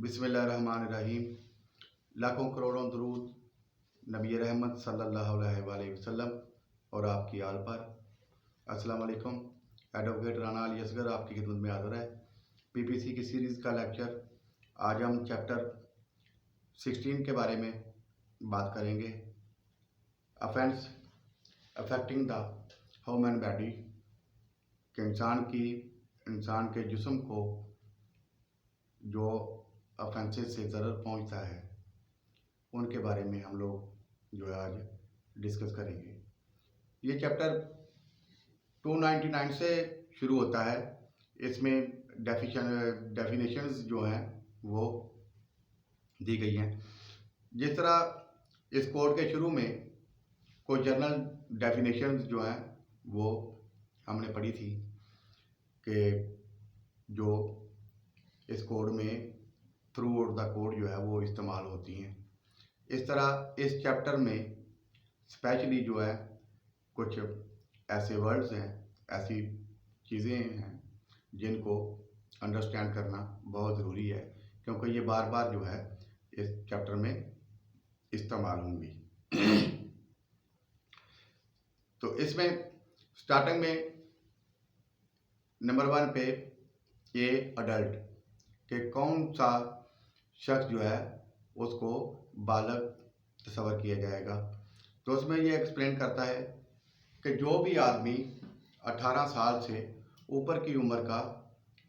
बिस्मिल्लाहिर्रहमानिर्रहीम। लाखों करोड़ों दरूद नबी रहमत सल्लल्लाहु अलैहि वसल्लम और आपकी आल पर। अस्सलाम वालेकुम। एडवोकेट राना अली असगर आपकी खिदमत में हाज़िर है। पीपीसी की सीरीज़ का लेक्चर। आज हम चैप्टर 16 के बारे में बात करेंगे। Offence affecting the human body, कि इंसान के जिस्म को जो ऑफेंसेस से ज़रर पहुंचता है उनके बारे में हम लोग जो है आज डिस्कस करेंगे। ये चैप्टर 299 से शुरू होता है। इसमें डेफिनेशंस जो हैं वो दी गई हैं। जिस तरह इस कोड के शुरू में कोई जनरल डेफिनेशंस जो हैं वो हमने पढ़ी थी कि जो इस कोड में थ्रू आउट द कोड जो है वो इस्तेमाल होती हैं। इस तरह इस चैप्टर में स्पेशली जो है कुछ ऐसे वर्ड्स हैं, ऐसी चीज़ें हैं जिनको अंडरस्टैंड करना बहुत ज़रूरी है, क्योंकि ये बार बार जो है इस चैप्टर में इस्तेमाल होंगी। तो इसमें स्टार्टिंग में नंबर 1 पे ये अडल्ट कि कौन सा शख्स जो है उसको बालग तस्वर किया जाएगा। तो उसमें ये एक्सप्लेन करता है कि जो भी आदमी 18 साल से ऊपर की उम्र का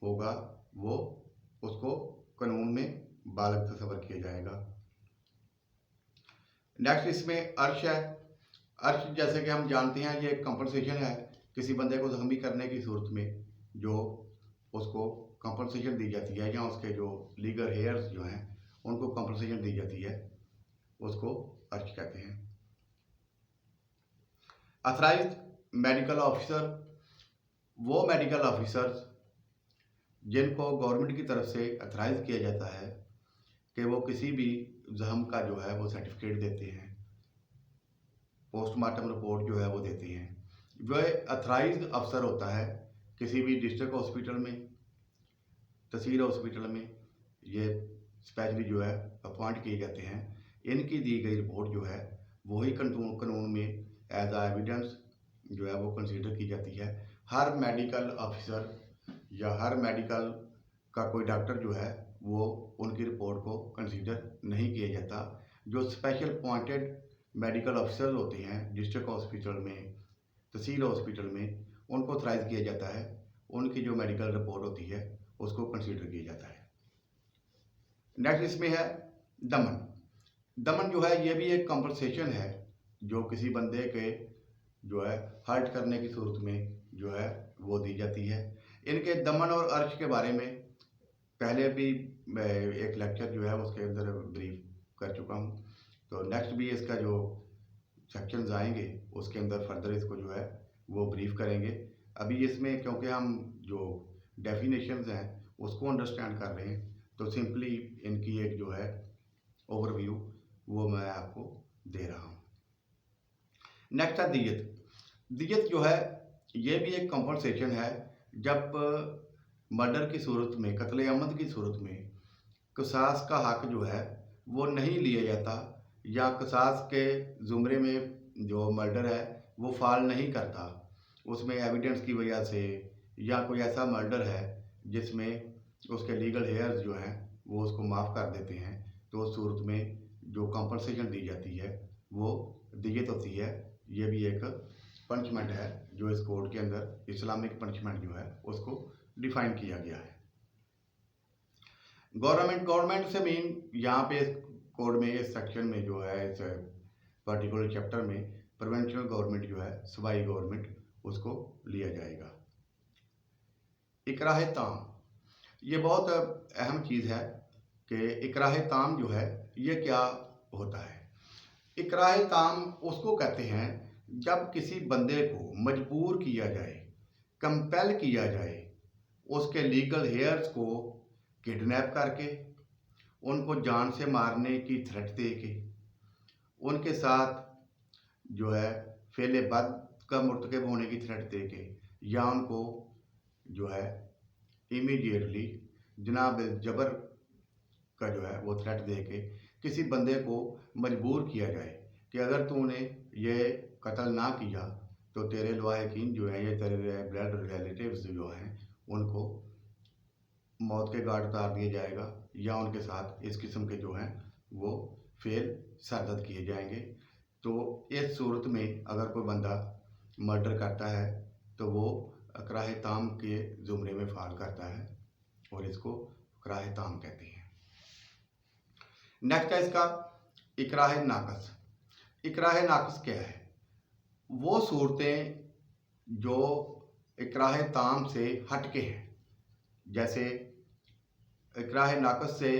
होगा वो उसको कानून में बालग तस्वर किया जाएगा। नेक्स्ट इसमें अर्श है। अर्श जैसे कि हम जानते हैं ये कंपनसेशन है। किसी बंदे को जख्मी करने की सूरत में जो उसको कंपनसेशन दी जाती है या उसके जो लीगल हेयर्स जो हैं उनको कंपनसेशन दी जाती है, उसको अर्श कहते हैं। अथराइज्ड मेडिकल ऑफिसर वो मेडिकल ऑफिसर्स जिनको गवर्नमेंट की तरफ से अथराइज किया जाता है कि वो किसी भी जख्म का जो है वो सर्टिफिकेट देते हैं, पोस्टमार्टम रिपोर्ट जो है वो देते हैं। वह अथराइज्ड अफसर होता है किसी भी डिस्ट्रिक्ट हॉस्पिटल में, तहसील हॉस्पिटल में। ये स्पेशली जो है अपॉइंट किए जाते हैं। इनकी दी गई रिपोर्ट जो है वही कानून में एज आ एविडेंस जो है वो कंसीडर की जाती है। हर मेडिकल ऑफिसर या हर मेडिकल का कोई डॉक्टर जो है वो उनकी रिपोर्ट को कंसीडर नहीं किया जाता। जो स्पेशल अपॉइंटेड मेडिकल ऑफिसर होते हैं डिस्ट्रिक्ट हॉस्पिटल में, तहसील हॉस्पिटल में, उनको ऑथराइज किया जाता है। उनकी जो मेडिकल रिपोर्ट होती है उसको कंसीडर किया जाता है। नेक्स्ट इसमें है दमन। दमन जो है ये भी एक कंपनसेशन है जो किसी बंदे के जो है हर्ट करने की सूरत में जो है वो दी जाती है। इनके दमन और अर्श के बारे में पहले भी एक लेक्चर जो है उसके अंदर ब्रीफ कर चुका हूँ। तो नेक्स्ट भी इसका जो सेक्शंस आएंगे उसके अंदर फर्दर इसको जो है वो ब्रीफ करेंगे। अभी इसमें क्योंकि हम जो डेफिनेशंस हैं उसको अंडरस्टैंड कर रहे हैं तो सिंपली इनकी एक जो है ओवरव्यू वो मैं आपको दे रहा हूँ। नेक्स्ट है दियत। दियत जो है ये भी एक कंपनसेशन है। जब मर्डर की सूरत में, कत्ले आमद की सूरत में कसास का हक जो है वो नहीं लिया जाता या कसास के ज़ुमरे में जो मर्डर है वो फॉल नहीं करता, उसमें एविडेंस की वजह से या कोई ऐसा मर्डर है जिसमें उसके लीगल हेयर्स जो हैं वो उसको माफ़ कर देते हैं, तो उस सूरत में जो कंपनसेशन दी जाती है वो दियत होती है। ये भी एक पनिशमेंट है जो इस कोड के अंदर इस्लामिक पनिशमेंट जो है उसको डिफाइन किया गया है। गवर्नमेंट से मीन यहाँ पे इस कोड में, इस सेक्शन में जो है, इस पर्टिकुलर चैप्टर में प्रोविंशियल गवर्नमेंट जो है, सूबाई गवर्नमेंट, उसको लिया जाएगा। इकराह ताम ये बहुत अहम चीज़ है कि इकराह ताम जो है ये क्या होता है। इकराह ताम उसको कहते हैं जब किसी बंदे को मजबूर किया जाए, कंपेल किया जाए, उसके लीगल हेयर्स को किडनैप करके, उनको जान से मारने की थ्रेट दे के, उनके साथ जो है फेले बद का मुर्तकब होने की थ्रेट दे के, या उनको जो है इमीडिएटली जनाब जबर का जो है वो थ्रेट दे के किसी बंदे को मजबूर किया जाए कि अगर तूने ये कत्ल ना किया तो तेरे लवाहिकीन जो हैं, ये तेरे ब्लड रिलेटिव्स जो हैं, उनको मौत के घाट उतार दिया जाएगा या उनके साथ इस किस्म के जो हैं वो फेल सरदर्द किए जाएंगे। तो इस सूरत में अगर कोई बंदा मर्डर करता है तो वो कराह ताम के ज़ुमरे में फ़ाल करता है और इसको कराह ताम कहते हैं। नेक्स्ट है इसका इकराह नाकस। इकराह नाकस क्या है? वो सूरतें जो इकराह ताम से हटके हैं। जैसे इकराह नाकस से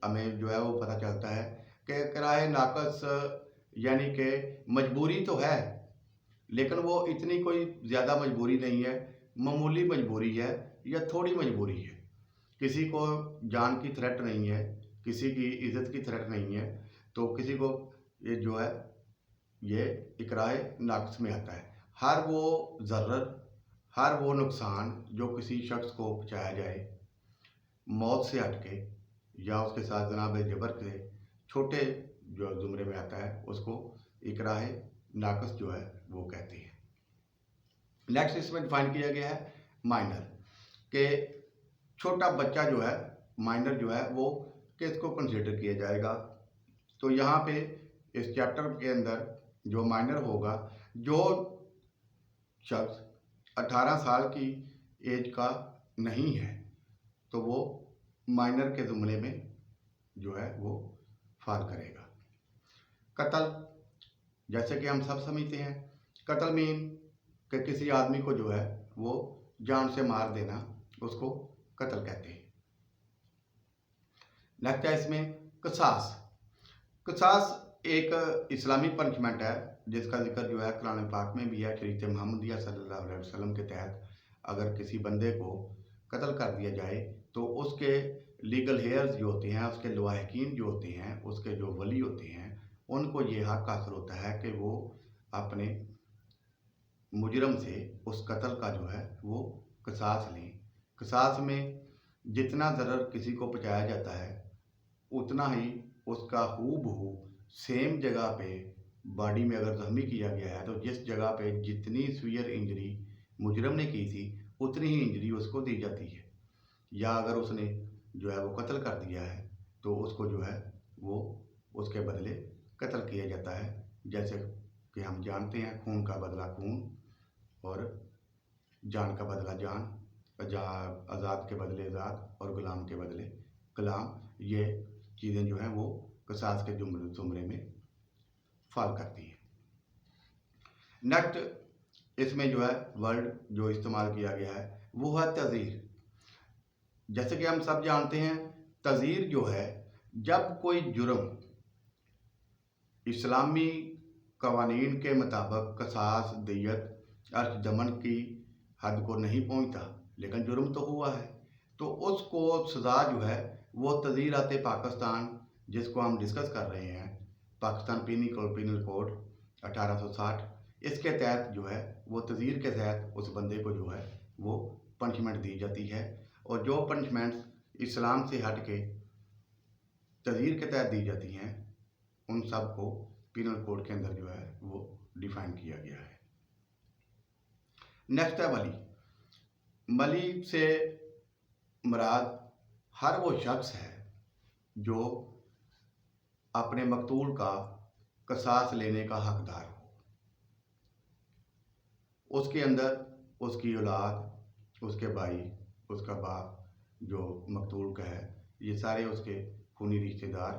हमें जो है वो पता चलता है कि इकराह नाकस यानी कि मजबूरी तो है, लेकिन वो इतनी कोई ज़्यादा मजबूरी नहीं है, मामूली मजबूरी है या थोड़ी मजबूरी है। किसी को जान की थ्रेट नहीं है, किसी की इज़्ज़त की थ्रेट नहीं है, तो किसी को ये जो है ये इकराह नाकस में आता है। हर वो ज़र्र, हर वो नुकसान जो किसी शख्स को पहुँचाया जाए मौत से हटके या उसके साथ जनाब जबर के छोटे जो ज़ुमरे में आता है उसको इकराह नाकस जो है वो कहते हैं। नेक्स्ट इसमें डिफाइन किया गया है माइनर, के छोटा बच्चा जो है, माइनर जो है वो किसको कंसिडर किया जाएगा। तो यहाँ पे इस चैप्टर के अंदर जो माइनर होगा, जो शख्स 18 साल की एज का नहीं है तो वो माइनर के जुमले में जो है वो फाल करेगा। कत्ल, जैसे कि हम सब समझते हैं, कत्ल मीन कि किसी आदमी को जो है वो जान से मार देना, उसको कत्ल कहते हैं। नेक्स्ट है इसमें कसास। कसास एक इस्लामी पनिशमेंट है जिसका जिक्र जो है कुरान पाक में भी है। शरीयत मुहम्मदिया सल्लल्लाहु अलैहि वसल्लम के तहत अगर किसी बंदे को कत्ल कर दिया जाए तो उसके लीगल हेयर्स जो होते हैं, उसके लवाहिकीन जो होते हैं, उसके जो वली होते हैं, उनको ये हक हासिल होता है कि वो अपने मुजरम से उस कत्ल का जो है वो कसास लें। कसास में जितना ज़रर किसी को पहुँचाया जाता है उतना ही उसका हूबहू सेम जगह पे बॉडी में अगर ज़ख्मी किया गया है तो जिस जगह पे जितनी सीवियर इंजरी मुजरम ने की थी उतनी ही इंजरी उसको दी जाती है। या अगर उसने जो है वो कत्ल कर दिया है तो उसको जो है वो उसके बदले कत्ल किया जाता है। जैसे कि हम जानते हैं खून का बदला खून और जान का बदला जान, आज़ाद के बदले आज़ाद और गुलाम के बदले गुलाम, ये चीज़ें जो हैं वो कसास के जुमरे में फाल करती हैं। नेक्स्ट इसमें जो है वर्ड जो इस्तेमाल किया गया है वो है तज़ीर। जैसे कि हम सब जानते हैं तज़ीर जो है, जब कोई जुर्म इस्लामी कवानीन के मुताबिक कसास, दियत, अर्श दमन की हद को नहीं पहुंचता लेकिन जुर्म तो हुआ है, तो उसको सज़ा जो है वो तज़ीरात पाकिस्तान, जिसको हम डिस्कस कर रहे हैं, पाकिस्तान पीनल कोड 1860, इसके तहत जो है वो तज़ीर के तहत उस बंदे को जो है वो पनिशमेंट दी जाती है। और जो पनिशमेंट्स इस्लाम से हट के तज़ीर के तहत दी जाती हैं उन सब को पीनल कोड के अंदर जो है वो डिफाइन किया गया है। नेक्स्ट है वली। वली से मुराद हर वो शख्स है जो अपने मकतूल का कसास लेने का हकदार हो। उसके अंदर उसकी औलाद, उसके भाई, उसका बाप जो मकतूल का है, ये सारे उसके खूनी रिश्तेदार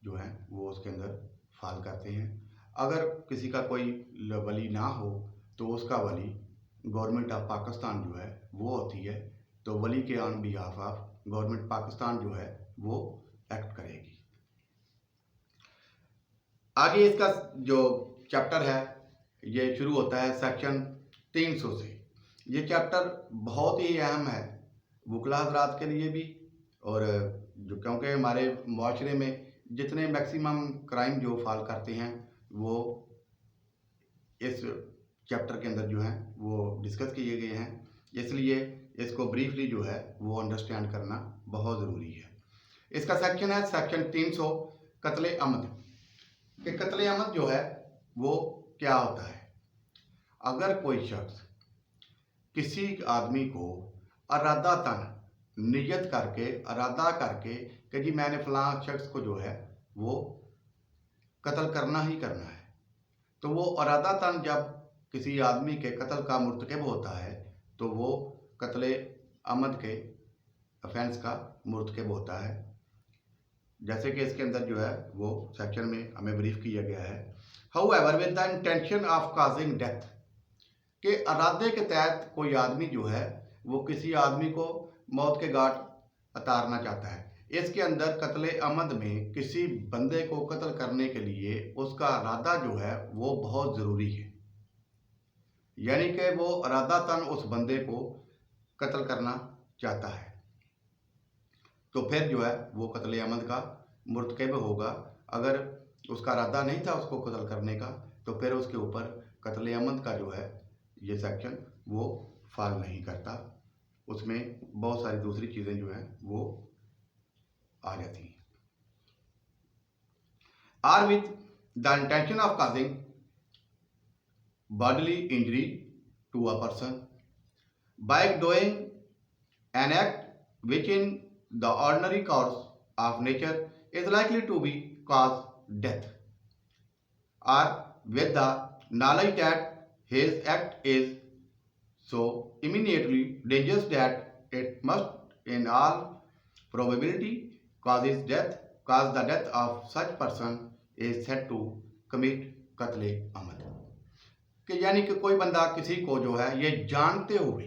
जो हैं वो उसके अंदर फाल करते हैं। अगर किसी का कोई वली ना हो तो उसका वली गवर्नमेंट ऑफ पाकिस्तान जो है वो होती है, तो वली के on behalf of government Pakistan जो है वो एक्ट करेगी। आगे इसका जो चैप्टर है ये शुरू होता है सेक्शन 300 से। ये चैप्टर बहुत ही अहम है वकला हजरात के लिए भी, और जो क्योंकि हमारे माशरे में जितने मैक्सिमम क्राइम जो फाल करते हैं वो इस चैप्टर के अंदर जो हैं वो डिस्कस किए गए हैं, इसलिए इसको ब्रीफली जो है वो अंडरस्टैंड करना बहुत ज़रूरी है। इसका सेक्शन है सेक्शन 300 कत्ले अमद। कि कत्ले अमद जो है वो क्या होता है। अगर कोई शख्स किसी आदमी को इरादतन नियत करके इरादा करके कि जी मैंने फलां शख्स को जो है वो कत्ल करना ही करना है, तो वो इरादतन जब किसी आदमी के कत्ल का मुर्तकब होता है तो वो कत्ले अमद के ऑफेंस का मुर्तकब होता है। जैसे कि इसके अंदर जो है वो सेक्शन में हमें ब्रीफ किया गया है। However with the intention of causing death, के इरादे के तहत कोई आदमी जो है वो किसी आदमी को मौत के घाट उतारना चाहता है। इसके अंदर कत्ले अमद में किसी बंदे को कत्ल करने के लिए उसका इरादा जो है वो बहुत ज़रूरी है, यानी कि वो इरादतन उस बंदे को कत्ल करना चाहता है, तो फिर जो है वो कत्ले अमद का मुर्तकब होगा। अगर उसका इरादा नहीं था उसको कत्ल करने का तो फिर उसके ऊपर कत्ले अमद का जो है ये सेक्शन वो फॉल नहीं करता, उसमें बहुत सारी दूसरी चीज़ें जो हैं वो आ जाती हैं। Are with the intention of causing bodily injury to a person by doing an act which in the ordinary course of nature is likely to be cause death, or with the knowledge that his act is so immediately dangerous that it must in all probability cause the death of such person is said to commit कत्ले अमद। कि यानी कि कोई बंदा किसी को जो है ये जानते हुए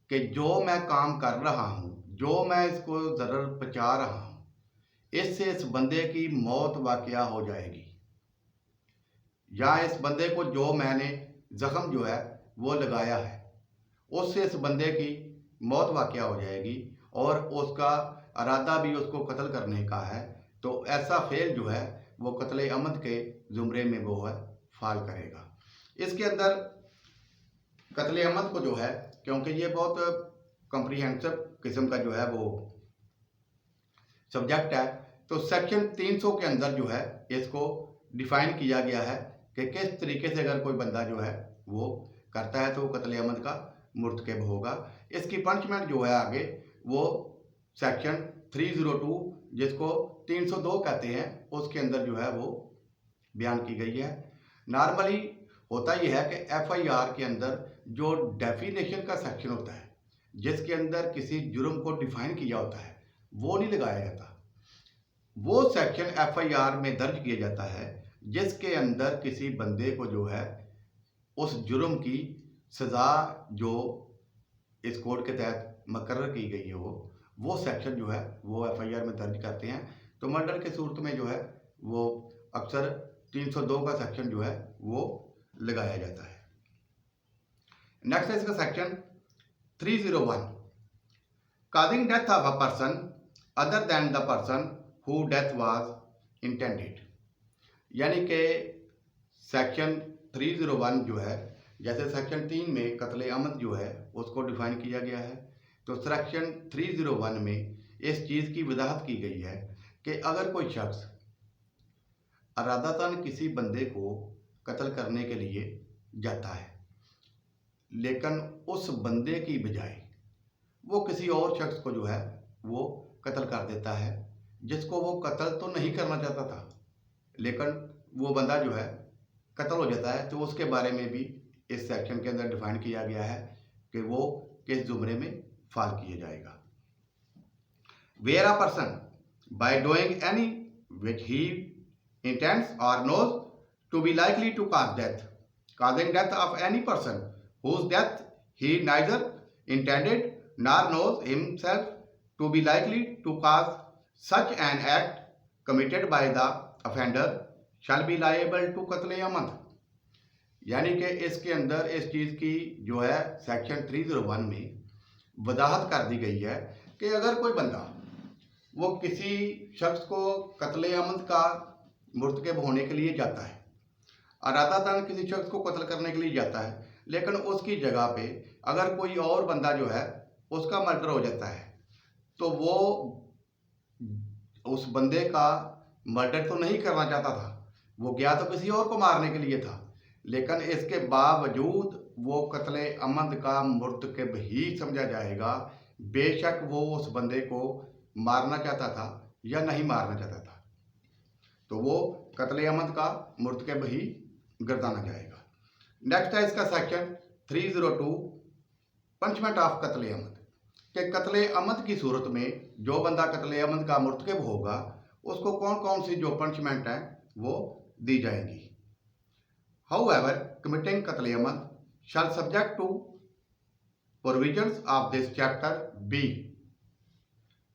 कि जो मैं काम कर रहा हूँ, जो मैं इसको ज़रर पहुँचा रहा हूँ, इससे इस बंदे की मौत वाक़या हो जाएगी, या इस बंदे को जो मैंने ज़ख्म जो है वो लगाया है उससे इस बंदे की मौत वाक़या हो जाएगी और उसका इरादा भी उसको कत्ल करने का है, तो ऐसा फेल जो है वो कत्ले अमद के ज़ुमरे में वो है फाल करेगा। इसके अंदर कत्ले अमद को जो है, क्योंकि ये बहुत कॉम्प्रिहेंसिव किस्म का जो है वो सब्जेक्ट है, तो सेक्शन 300 के अंदर जो है इसको डिफाइन किया गया है कि किस तरीके से अगर कोई बंदा जो है वो करता है तो कत्ले अमद का मुर्तकब होगा। इसकी पनिशमेंट जो है आगे वो सेक्शन 302 जिसको 302 कहते हैं उसके अंदर जो है वो बयान की गई है। नॉर्मली होता यह है कि एफआईआर के अंदर जो डेफिनेशन का सेक्शन होता है जिसके अंदर किसी जुर्म को डिफाइन किया होता है वो नहीं लगाया जाता, वो सेक्शन एफआईआर में दर्ज किया जाता है जिसके अंदर किसी बंदे को जो है उस जुर्म की सज़ा जो इस कोड के तहत मुकर्रर की गई है वो सेक्शन जो है वो एफआईआर में दर्ज करते हैं। तो मर्डर के सूरत में जो है वो अक्सर 302 का सेक्शन जो है वो लगाया जाता है। नेक्स्ट है इसका section 301 causing death of a person other than the person who death was intended, यानी कि सेक्शन 301 जो है जैसे सेक्शन 3 में कत्ले अमद जो है उसको डिफाइन किया गया है, तो सेक्शन 301 में इस चीज़ की वजाहत की गई है कि अगर कोई शख्स इरादतन किसी बंदे को कत्ल करने के लिए जाता है लेकिन उस बंदे की बजाय वो किसी और शख्स को जो है वो कत्ल कर देता है जिसको वो कत्ल तो नहीं करना चाहता था, लेकिन वो बंदा जो है कत्ल हो जाता है, तो उसके बारे में भी इस सेक्शन के अंदर डिफाइन किया गया है कि वो किस जुमरे में फाल किया जाएगा। Where a person by doing any which he intends or knows to be likely to cause death, causing death of any person whose death he neither intended nor knows himself to be likely to cause, such an act committed by the offender shall be liable to कत्ले अमद। यानी कि इसके अंदर इस चीज़ की जो है section 301 में वजाहत कर दी गई है कि अगर कोई बंदा वो किसी शख्स को कत्ले अमद का मुर्तकब होने के लिए जाता है, इरादतन किसी शख्स को कत्ल करने के लिए जाता है, लेकिन उसकी जगह पे अगर कोई और बंदा जो है उसका मर्डर हो जाता है, तो वो उस बंदे का मर्डर तो नहीं करना चाहता था, वो गया तो किसी और को मारने के लिए था, लेकिन इसके बावजूद वो कत्ले अमद का मुर्तकब ही समझा जाएगा, बेशक वो उस बंदे को मारना चाहता था या नहीं मारना चाहता था, तो वो कत्ले अमद का मुर्तकब ही गर्दाना जाएगा। नेक्स्ट है इसका सेक्शन 302 पंचमेंट ऑफ कत्ले अमद कि कत्ले अमद की सूरत में जो बंदा कत्ले अमद का मुर्तकब होगा उसको कौन कौन सी जो पनिशमेंट है वो दी जाएंगी। हाउएवर कमिटिंग कत्ले अमद shall subject to provisions of this chapter be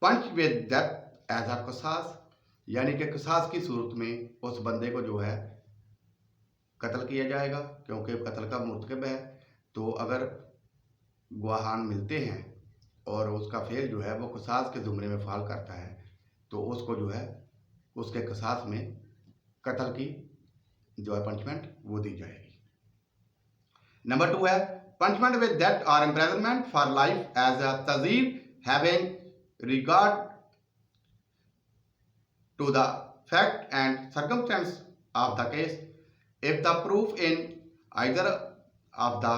punished with death as a कसास, यानी कि कसास की सूरत में उस बंदे को जो है कत्ल किया जाएगा क्योंकि कत्ल का मुर्तकब है। तो अगर गवाहान मिलते हैं और उसका फेल जो है वो कसास के जुमरे में फाल करता है तो उसको जो है उसके कसास में कत्ल की जो है पनिशमेंट वो दी जाएगी। नंबर 2 है पनिशमेंट विद डेथ और imprisonment for life as a तजीर having regard to the fact and circumstance of the case if the proof in either of the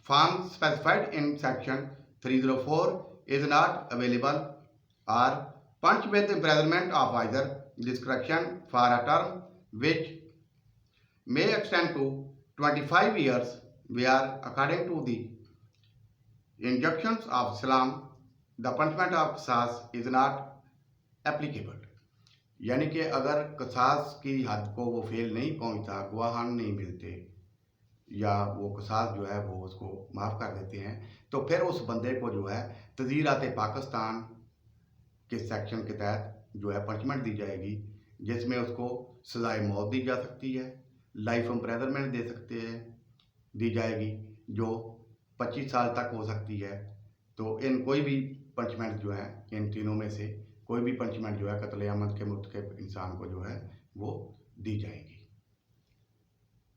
forms specified in section 304 is not available, or punished with imprisonment of either discretion for a term which may extend to 25 years, where according to the injunctions of Islam the punishment of qisas is not applicable। यानी कि अगर कसास की हद को वो fail नहीं पहुंचता, गवाहान नहीं मिलते या वो कसास जो है वो उसको माफ़ कर देते हैं, तो फिर उस बंदे को जो है तज़ीरात पाकिस्तान के सेक्शन के तहत जो है पनिशमेंट दी जाएगी, जिसमें उसको सज़ाए मौत दी जा सकती है, लाइफ इम्प्रिजनमेंट दे सकते हैं दी जाएगी जो 25 साल तक हो सकती है। तो इन कोई भी पनिशमेंट जो है इन तीनों में से कोई भी पनिशमेंट जो है कत्ले अमद के मुर्तकब इंसान को जो है वो दी जाएगी।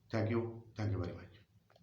Thank you very much.